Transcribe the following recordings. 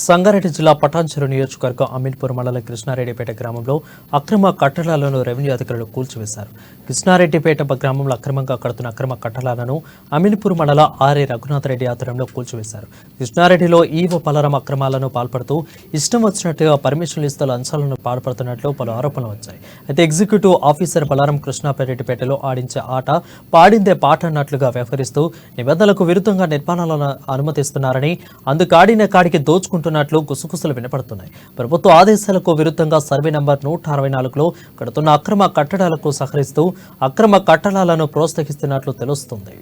సంగారెడ్డి జిల్లా పటాన్చెరు నియోజకవర్గం అమీన్పూర్ మండలం కృష్ణారెడ్డిపేట గ్రామంలో అక్రమ కట్టడాలను రెవెన్యూ అధికారులు కూల్చివేశారు. కృష్ణారెడ్డిపేట గ్రామంలో అక్రమంగా కడుతున్న అక్రమ కట్టడాలను అమీన్పూర్ మండల ఆర్ఏ రఘునాథ్ రెడ్డి ఆధ్వర్యంలో కూల్చివేశారు. కృష్ణారెడ్డిలో ఈవో పలారం అక్రమాలను పాల్పడుతూ ఇష్టం వచ్చినట్టుగా పర్మిషన్లు ఇస్తూ లంచాలను పాల్పడుతున్నట్లు పలు ఆరోపణలు వచ్చాయి. అయితే ఎగ్జిక్యూటివ్ ఆఫీసర్ పలారం కృష్ణారెడ్డిపేటలో ఆడించే ఆట పాడిందే పాట అన్నట్లుగా వ్యవహరిస్తూ నిబంధనలకు విరుద్ధంగా నిర్మాణాలను అనుమతిస్తున్నారని, అందుకు ఆడిన కాడికి దోచుకుంటున్నట్లు గుసగుసలు వినపడుతున్నాయి. ప్రభుత్వ ఆదేశాలకు విరుద్ధంగా సర్వే నంబర్ 164లో కడుతున్న అక్రమ కట్టడాలకు సహకరిస్తూ అక్రమ కట్టడాలను ప్రోత్సహిస్తున్నట్లు తెలుస్తుంది.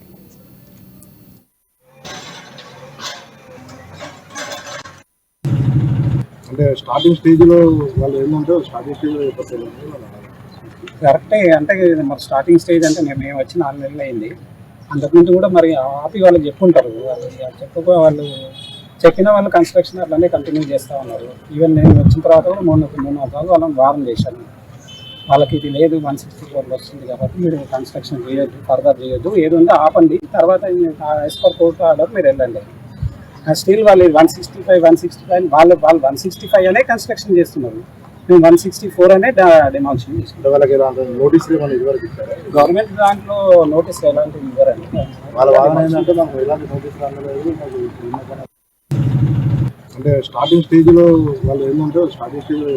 అంటే స్టార్టింగ్ స్టేజ్లో వాళ్ళు ఏంటంటే స్టార్టింగ్ స్టేజ్లో కరెక్టే. అంటే మరి స్టార్టింగ్ స్టేజ్ అంటే మేము వచ్చి 4 నెలలు అయింది. అంతకుముందు కూడా మరి ఆపి వాళ్ళకి చెప్పుంటారు. చెప్పక వాళ్ళు చెప్పిన వాళ్ళు కన్స్ట్రక్షన్ అట్లనే కంటిన్యూ చేస్తూ ఉన్నారు. ఈవెన్ నేను వచ్చిన తర్వాత కూడా 3-4 సార్లు వాళ్ళని వారం చేశాను. వాళ్ళకి ఇది లేదు 164 వస్తుంది కాబట్టి మీరు కన్స్ట్రక్షన్ చేయొద్దు, ఫర్దర్ చేయొద్దు, ఏది ఉందో ఆపండి, తర్వాత యాజ్ పర్ కోర్టు ఆర్డర్ మీరు వెళ్ళండి. స్టిల్ వాళ్ళు 165 వాళ్ళు 165 అనే కన్స్ట్రక్షన్ చేస్తున్నారు. మేము 164 అనే డిమాలిషన్ చేస్తున్నాం. వాళ్ళకి నోటీస్ ఇదివరకు ఇచ్చారు గవర్నమెంట్ దాంట్లో నోటీస్ ఎలాంటివి ఇవ్వరండి. వాళ్ళ వాదన ఏంటంటే మాకు ఎలాంటి నోటీస్ రాలేదు. అంటే స్టార్టింగ్ స్టేజ్లో వాళ్ళు ఏంటంటే స్టార్టింగ్ స్టేజ్లో